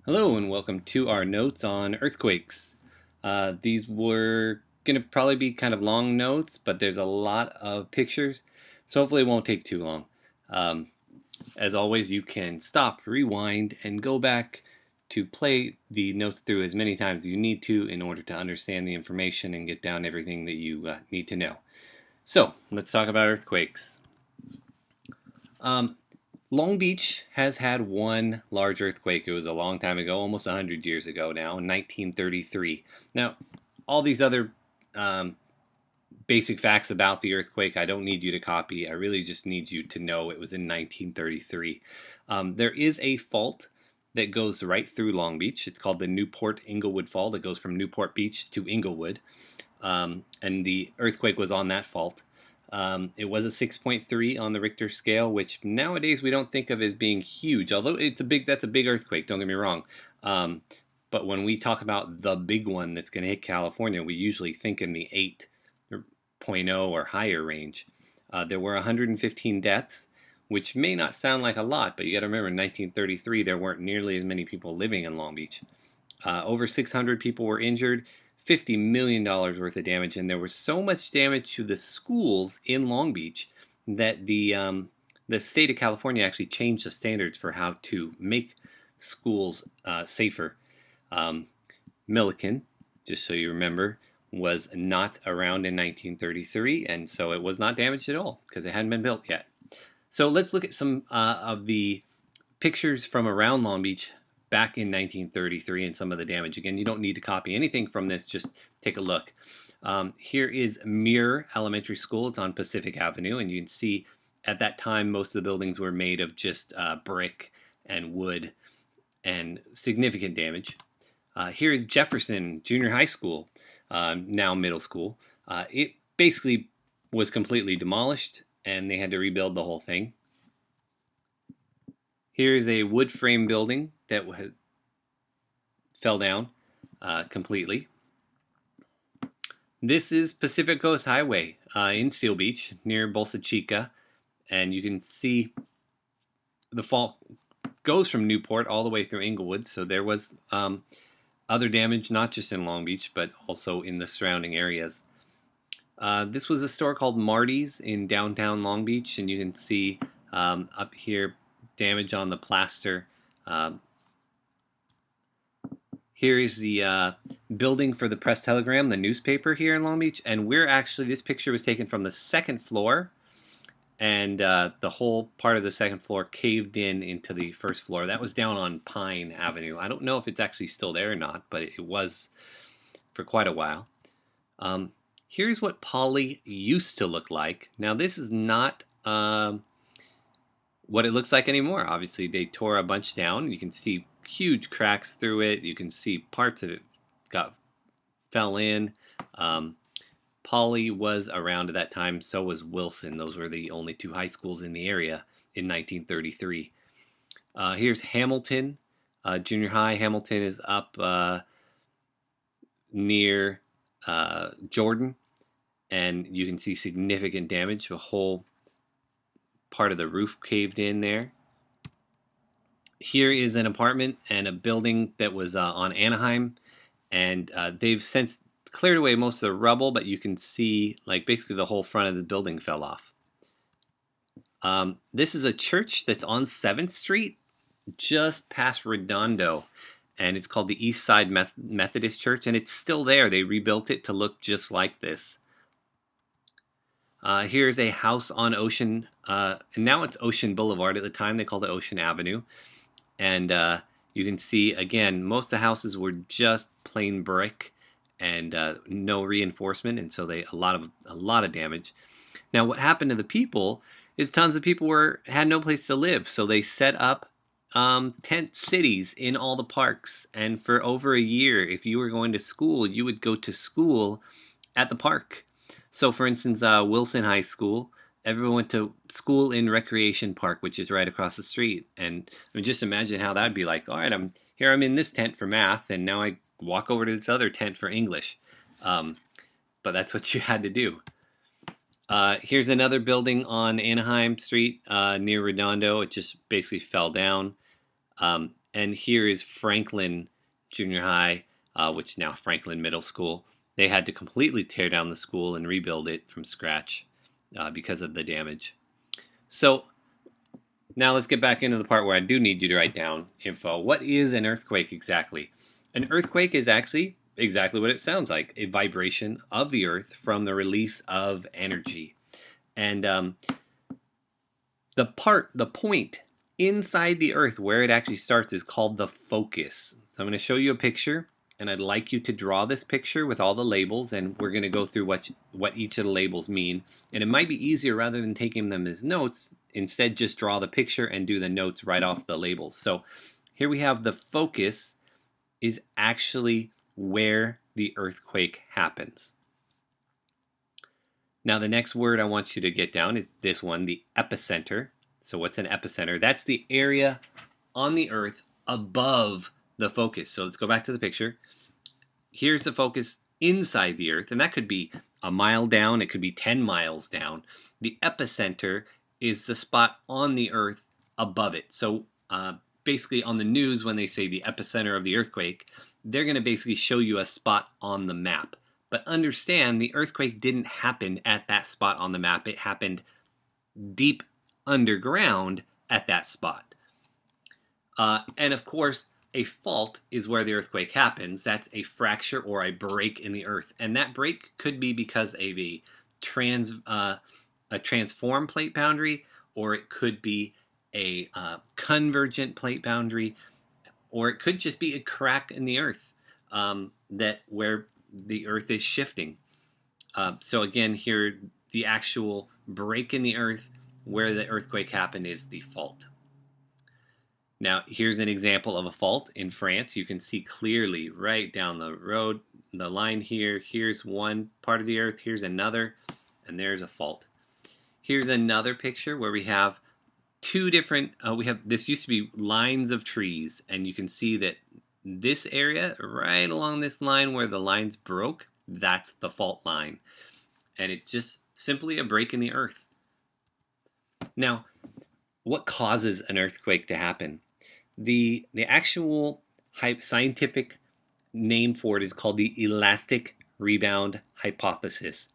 Hello and welcome to our notes on earthquakes. These were going to probably be kind of long notes, but there's a lot of pictures, so hopefully it won't take too long. Um, as always, you can stop, rewind, and go back to play the notes through as many times as you need to in order to understand the information and get down everything that you need to know. So, let's talk about earthquakes. Um, Long Beach has had one large earthquake. It was a long time ago, almost 100 years ago now, in 1933. Now, all these other um, basic facts about the earthquake, I don't need you to copy. I really just need you to know it was in 1933. There is a fault that goes right through Long Beach. It's called the Newport-Inglewood Fault. It goes from Newport Beach to Inglewood, and the earthquake was on that fault. It was a 6.3 on the Richter scale, which nowadays we don't think of as being huge. Although that's a big earthquake. Don't get me wrong. But when we talk about the big one that's going to hit California, we usually think in the 8.0 or higher range. There were 115 deaths, which may not sound like a lot, but you got to remember in 1933 there weren't nearly as many people living in Long Beach. Over 600 people were injured. $50 million worth of damage, and there was so much damage to the schools in Long Beach that the state of California actually changed the standards for how to make schools safer. Milliken, just so you remember, was not around in 1933, and so it was not damaged at all because it hadn't been built yet. So let's look at some of the pictures from around Long Beach back in 1933 and some of the damage. Again, you don't need to copy anything from this, just take a look. Here is Muir Elementary School. It's on Pacific Avenue, and you can see at that time most of the buildings were made of just brick and wood and significant damage. Here is Jefferson Junior High School, now middle school. It basically was completely demolished, and they had to rebuild the whole thing. Here's a wood frame building that fell down completely. This is Pacific Coast Highway in Seal Beach near Bolsa Chica, and you can see the fault goes from Newport all the way through Inglewood, so there was other damage not just in Long Beach but also in the surrounding areas. This was a store called Marty's in downtown Long Beach, and you can see up here damage on the plaster. Here is the building for the Press Telegram, the newspaper here in Long Beach, and this picture was taken from the second floor, and the whole part of the second floor caved in into the first floor. That was down on Pine Avenue. I don't know if it's actually still there or not, but it was for quite a while. Here's what Polly used to look like. Now this is not what it looks like anymore. Obviously, they tore a bunch down. You can see huge cracks through it. You can see parts of it fell in. Poly was around at that time. So was Wilson. Those were the only two high schools in the area in 1933. Here's Hamilton Junior High. Hamilton is up near Jordan, and you can see significant damage. A whole part of the roof caved in there. Here is an apartment and a building that was on Anaheim, and they've since cleared away most of the rubble, but you can see like basically the whole front of the building fell off. This is a church that's on 7th Street, just past Redondo, and it's called the East Side Methodist Church, and it's still there. They rebuilt it to look just like this. Here's a house on Ocean, and now it's Ocean Boulevard. At the time, they called it Ocean Avenue. And you can see, again, most of the houses were just plain brick and no reinforcement, and so a lot of damage. Now, what happened to the people is tons of people had no place to live, so they set up tent cities in all the parks. And for over a year, if you were going to school, you would go to school at the park. So, for instance, Wilson High School, everyone went to school in Recreation Park, which is right across the street. And I mean, just imagine how that'd be like. All right, I'm in this tent for math, and now I walk over to this other tent for English. But that's what you had to do. Here's another building on Anaheim Street near Redondo. It just basically fell down. And here is Franklin Junior High, which is now Franklin Middle School. They had to completely tear down the school and rebuild it from scratch because of the damage. So now let's get back into the part where I do need you to write down info. What is an earthquake exactly? An earthquake is actually exactly what it sounds like, a vibration of the earth from the release of energy. And the point inside the earth where it actually starts is called the focus. So I'm going to show you a picture, and I'd like you to draw this picture with all the labels, and we're going to go through what each of the labels mean. And it might be easier, rather than taking them as notes, instead just draw the picture and do the notes right off the labels. So here we have the focus is actually where the earthquake happens. Now the next word I want you to get down is this one, the epicenter. So what's an epicenter? That's the area on the earth above the focus. So let's go back to the picture. Here's the focus inside the earth, and that could be a mile down, it could be 10 miles down. The epicenter is the spot on the earth above it. So basically on the news, when they say the epicenter of the earthquake, they're going to basically show you a spot on the map. But understand, the earthquake didn't happen at that spot on the map. It happened deep underground at that spot. And of course, a fault is where the earthquake happens. That's a fracture or a break in the earth. And that break could be because of a transform plate boundary, or it could be a convergent plate boundary, or it could just be a crack in the earth where the earth is shifting. So again, here, the actual break in the earth where the earthquake happened is the fault. Now, here's an example of a fault in France. You can see clearly right down the road, the line here. Here's one part of the earth, here's another, and there's a fault. Here's another picture where we have two different, this used to be lines of trees, and you can see that this area, right along this line where the lines broke, that's the fault line. And it's just simply a break in the earth. Now, what causes an earthquake to happen? The actual scientific name for it is called the elastic rebound hypothesis.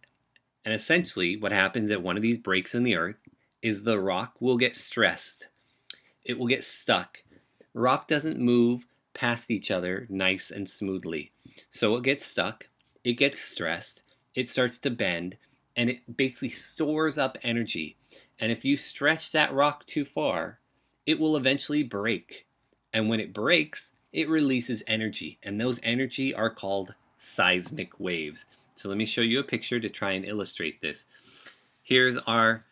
And essentially, what happens at one of these breaks in the earth is the rock will get stressed. It will get stuck. Rock doesn't move past each other nice and smoothly. So it gets stuck, it gets stressed, it starts to bend, and it basically stores up energy. And if you stretch that rock too far, it will eventually break. And when it breaks, it releases energy. And those energy are called seismic waves. So let me show you a picture to try and illustrate this. Here's our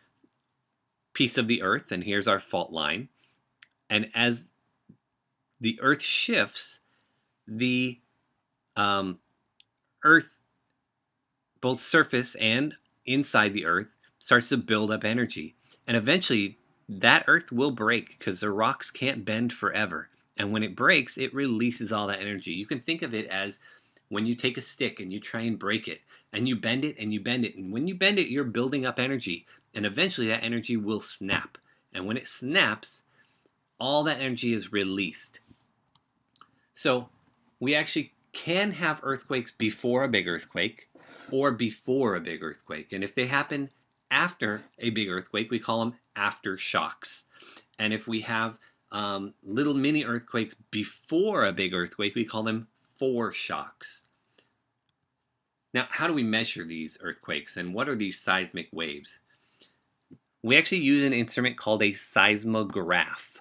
piece of the earth, and here's our fault line. And as the earth shifts, the earth, both surface and inside the earth, starts to build up energy. And eventually, that earth will break because the rocks can't bend forever. And when it breaks, it releases all that energy. You can think of it as when you take a stick and you try and break it, and you bend it and you bend it. And when you bend it, you're building up energy. And eventually that energy will snap. And when it snaps, all that energy is released. So we actually can have earthquakes before a big earthquake or before a big earthquake. And if they happen after a big earthquake, we call them aftershocks. And if we have little mini earthquakes before a big earthquake, we call them foreshocks. Now, how do we measure these earthquakes, and what are these seismic waves? We actually use an instrument called a seismograph.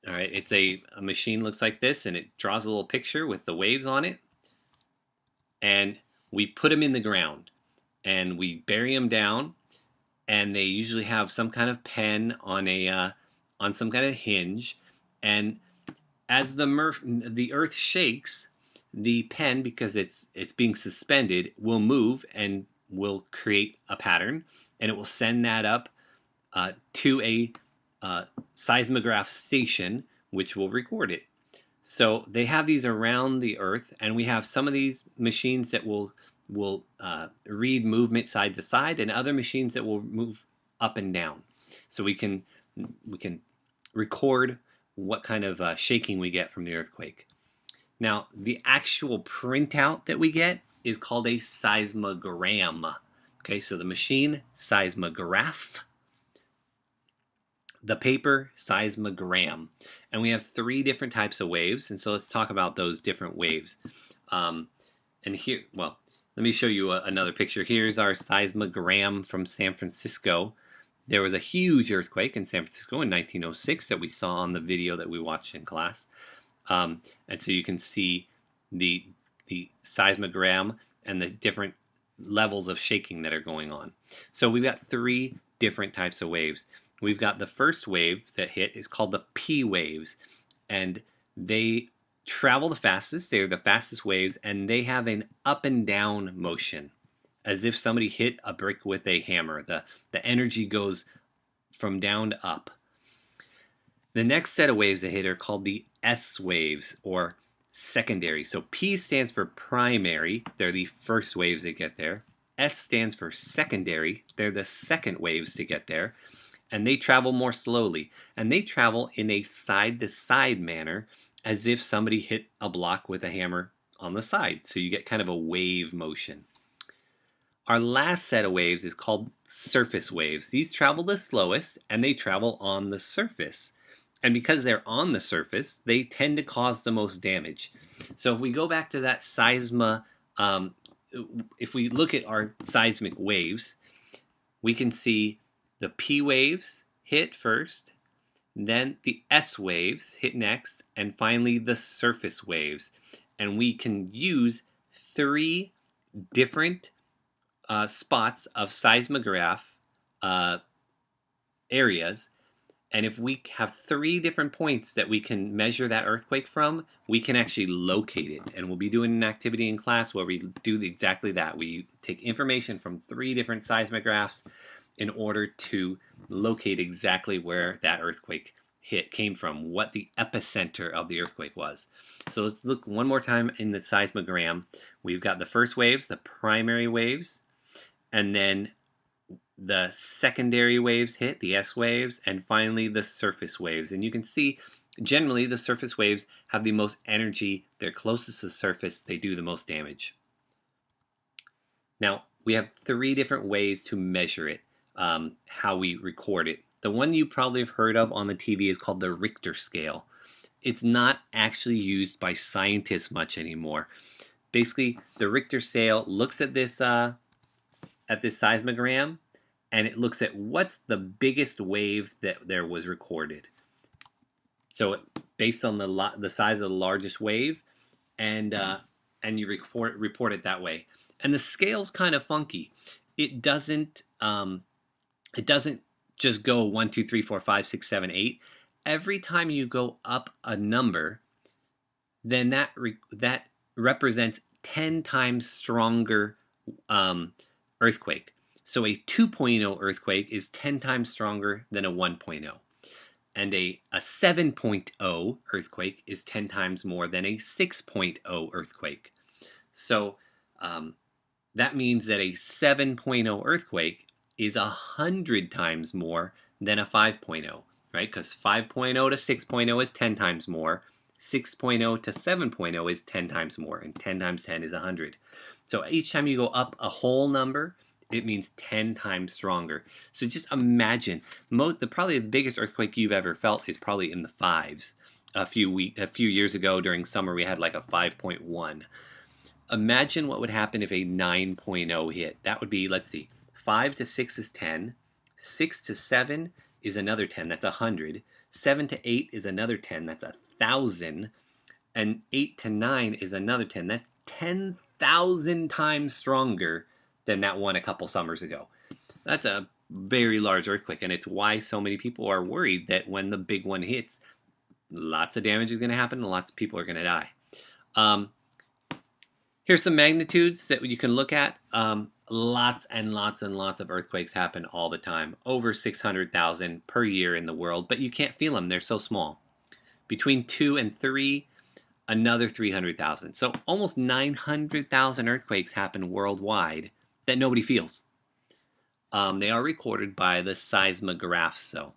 All right, it's a machine looks like this, and it draws a little picture with the waves on it. And we put them in the ground, and we bury them down, and they usually have some kind of pen on some kind of hinge. And as the earth shakes, the pen, because it's being suspended, will move and will create a pattern, and it will send that up to a seismograph station, which will record it. So they have these around the earth, and we have some of these machines that will read movement side to side, and other machines that will move up and down. So we can record what kind of shaking we get from the earthquake. Now, the actual printout that we get is called a seismogram. Okay, so the machine, seismograph. The paper, seismogram. And we have 3 different types of waves, and so let's talk about those different waves. And here, well, let me show you another picture. Here's our seismogram from San Francisco. There was a huge earthquake in San Francisco in 1906 that we saw on the video that we watched in class. And so you can see the seismogram and the different levels of shaking that are going on. So we've got 3 different types of waves. We've got the first wave that hit is called the P waves, and they travel the fastest. They're the fastest waves, and they have an up and down motion, as if somebody hit a brick with a hammer. The energy goes from down to up. The next set of waves that hit are called the S waves, or secondary. So P stands for primary. They're the first waves that get there. S stands for secondary. They're the second waves to get there. And they travel more slowly. And they travel in a side-to-side manner, as if somebody hit a block with a hammer on the side. So you get kind of a wave motion. Our last set of waves is called surface waves. These travel the slowest, and they travel on the surface. And because they're on the surface, they tend to cause the most damage. So if we go back to that if we look at our seismic waves, we can see the P waves hit first, then the S waves hit next, and finally the surface waves. And we can use 3 different spots of seismograph areas. And if we have 3 different points that we can measure that earthquake from, we can actually locate it. And we'll be doing an activity in class where we do exactly that. We take information from 3 different seismographs in order to locate exactly where that earthquake came from, what the epicenter of the earthquake was. So let's look one more time in the seismogram. We've got the first waves, the primary waves, and then the secondary waves hit, the S waves, and finally the surface waves. And you can see generally the surface waves have the most energy. They're closest to the surface. They do the most damage. Now, we have 3 different ways to measure it, how we record it. The one you probably have heard of on the TV is called the Richter scale. It's not actually used by scientists much anymore. Basically, the Richter scale looks at this seismogram, and it looks at what's the biggest wave that there was recorded. So based on the size of the largest wave, and you report it that way. And the scale's kind of funky. It doesn't just go 1, 2, 3, 4, 5, 6, 7, 8. Every time you go up a number, then that represents 10 times stronger earthquake. So a 2.0 earthquake is 10 times stronger than a 1.0. And a 7.0 earthquake is 10 times more than a 6.0 earthquake. So that means that a 7.0 earthquake is 100 times more than a 5.0, right? Because 5.0 to 6.0 is 10 times more. 6.0 to 7.0 is 10 times more, and 10 times 10 is 100. So each time you go up a whole number, it means 10 times stronger. So just imagine, probably the biggest earthquake you've ever felt is probably in the 5s. A few years ago during summer, we had like a 5.1. Imagine what would happen if a 9.0 hit. That would be, let's see, 5 to 6 is 10. 6 to 7 is another 10. That's 100. 7 to 8 is another 10. That's 1,000. And 8 to 9 is another 10. That's 10,000 times stronger than that one a couple summers ago. That's a very large earthquake, and it's why so many people are worried that when the big one hits, lots of damage is going to happen and lots of people are going to die. Here's some magnitudes that you can look at. Lots and lots and lots of earthquakes happen all the time. Over 600,000 per year in the world, but you can't feel them. They're so small. Between 2 and 3, another 300,000. So almost 900,000 earthquakes happen worldwide that nobody feels. They are recorded by the seismographs. So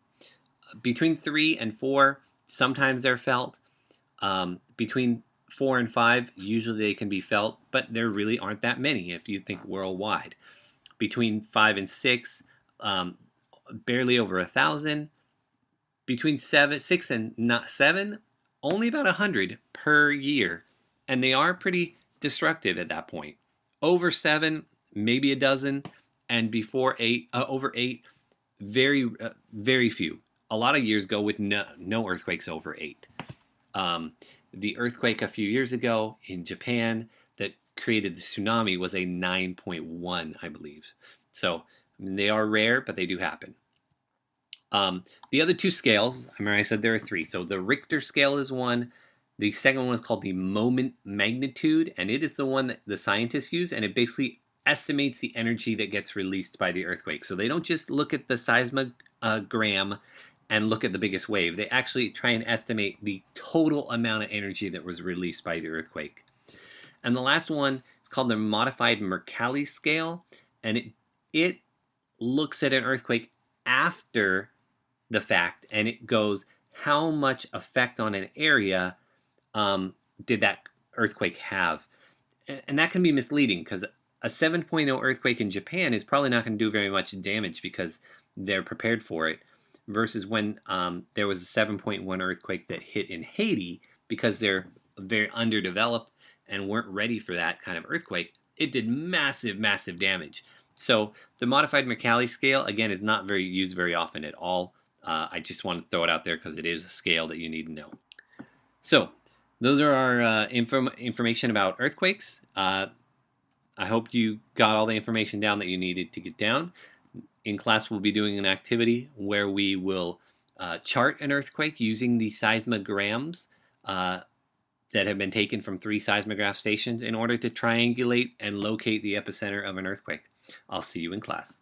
between 3 and 4, Sometimes they're felt. Between 4 and 5, usually they can be felt, but there really aren't that many if you think worldwide. Between 5 and 6, barely over 1,000. Between 6 and 7, only about 100 per year, and they are pretty destructive at that point. Over 7, maybe a dozen, and before 8, over 8, very few. A lot of years go with no earthquakes over 8. The earthquake a few years ago in Japan that created the tsunami was a 9.1, I believe. So they are rare, but they do happen. The other two scales, I remember I said there are 3. So the Richter scale is one. The second one is called the moment magnitude, and it is the one that the scientists use, and it basically estimates the energy that gets released by the earthquake. So they don't just look at the seismogram and look at the biggest wave. They actually try and estimate the total amount of energy that was released by the earthquake. And the last one is called the modified Mercalli scale, and it looks at an earthquake after the fact, and it goes, how much effect on an area did that earthquake have? And that can be misleading, because a 7.0 earthquake in Japan is probably not going to do very much damage because they're prepared for it, versus when there was a 7.1 earthquake that hit in Haiti, because they're very underdeveloped and weren't ready for that kind of earthquake. It did massive damage. So the modified Mercalli scale, again, is not used very often at all. I just want to throw it out there because it is a scale that you need to know. So those are our information about earthquakes. I hope you got all the information down that you needed to get down. In class, we'll be doing an activity where we will chart an earthquake using the seismograms that have been taken from 3 seismograph stations in order to triangulate and locate the epicenter of an earthquake. I'll see you in class.